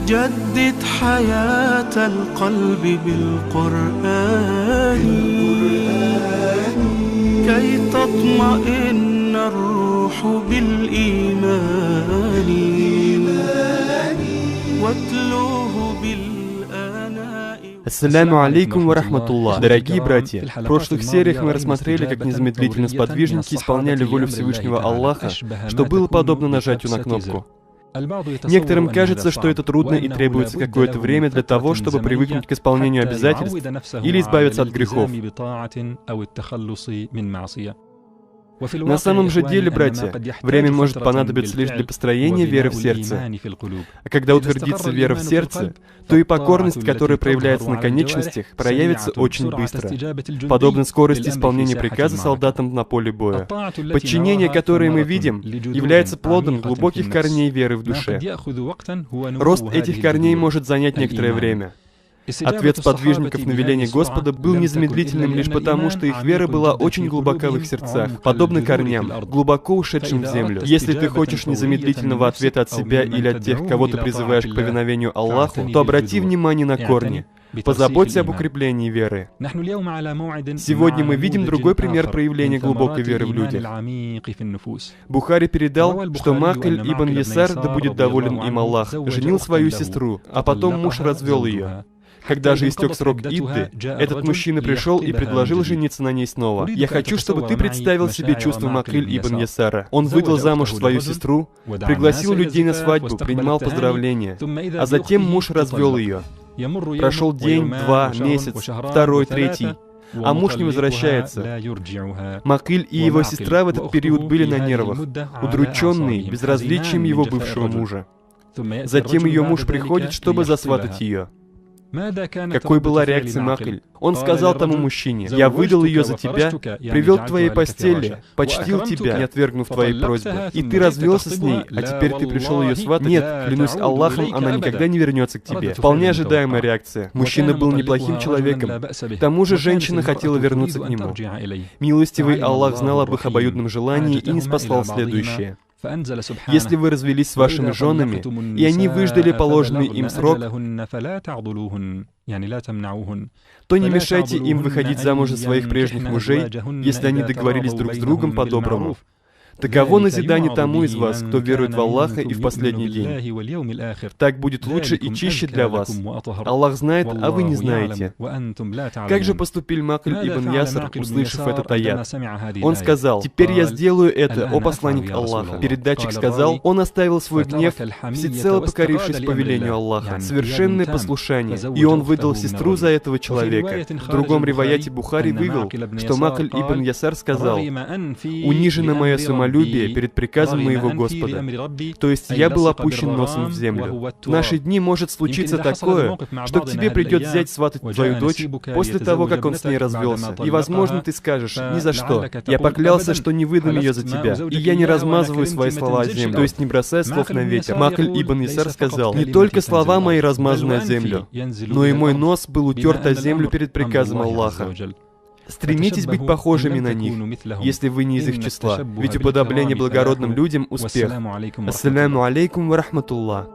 جدد حياة القلب بالقرآن كي تطمئن الروح بالإيمان واتلوه بالآناء. Ассаляму алейкум ва рахматуллах. Дорогие братья, в прошлых сериях мы рассмотрели, как незамедлительно сподвижники исполняли волю Всевышнего Аллаха, что было подобно нажатию на кнопку. Некоторым кажется, что это трудно и требуется какое-то время для того, чтобы привыкнуть к исполнению обязательств или избавиться от грехов. На самом же деле, братья, время может понадобиться лишь для построения веры в сердце. А когда утвердится вера в сердце, то и покорность, которая проявляется на конечностях, проявится очень быстро, подобно скорости исполнения приказа солдатам на поле боя. Подчинение, которое мы видим, является плодом глубоких корней веры в душе. Рост этих корней может занять некоторое время. Ответ сподвижников на веление Господа был незамедлительным лишь потому, что их вера была очень глубока в их сердцах, подобно корням, глубоко ушедшим в землю. Если ты хочешь незамедлительного ответа от себя или от тех, кого ты призываешь к повиновению Аллаху, то обрати внимание на корни. Позаботься об укреплении веры. Сегодня мы видим другой пример проявления глубокой веры в людях. Бухари передал, что Макль ибн Ясар, да будет доволен им Аллах, женил свою сестру, а потом муж развел ее. Когда же истек срок идды, этот мужчина пришел и предложил жениться на ней снова. Я хочу, чтобы ты представил себе чувство Макль ибн Ясара. Он выдал замуж свою сестру, пригласил людей на свадьбу, принимал поздравления, а затем муж развел ее. Прошел день, два, месяц, второй, третий, а муж не возвращается. Макль и его сестра в этот период были на нервах, удрученные безразличием его бывшего мужа. Затем ее муж приходит, чтобы засватать ее. Какой была реакция Макль? Он сказал тому мужчине: «Я выдал ее за тебя, привел к твоей постели, почтил тебя, не отвергнув твоей просьбы, и ты развелся с ней, а теперь ты пришел ее сватать? Нет, клянусь Аллахом, она никогда не вернется к тебе». Вполне ожидаемая реакция. Мужчина был неплохим человеком. К тому же женщина хотела вернуться к нему. Милостивый Аллах знал об их обоюдном желании и ниспослал следующее. Если вы развелись с вашими женами, и они выждали положенный им срок, то не мешайте им выходить замуж за своих прежних мужей, если они договорились друг с другом по-доброму. Таково назидание тому из вас, кто верует в Аллаха и в последний день. Так будет лучше и чище для вас. Аллах знает, а вы не знаете. Как же поступил Макль ибн Ясар, услышав этот аят? Он сказал: «Теперь я сделаю это, о посланник Аллаха». Передатчик сказал: «Он оставил свой гнев, всецело покорившись повелению Аллаха, совершенное послушание, и он выдал сестру за этого человека». В другом риваяте Бухари вывел, что Макль ибн Ясар сказал: «Унижено мое самолюбие перед приказом моего Господа». То есть я был опущен носом в землю. В наши дни может случиться такое, что к тебе придет зять сватать твою дочь после того, как он с ней развелся. И, возможно, ты скажешь: «Ни за что. Я поклялся, что не выдам ее за тебя, и я не размазываю свои слова о землю», то есть не бросая слов на ветер. Макль ибн Ясар сказал: «Не только слова мои размазаны о землю, но и мой нос был утерт о землю перед приказом Аллаха». Стремитесь быть похожими на них, если вы не из их числа, ведь уподобление благородным людям — успех. Ассаляму алейкум ва рахматуллах.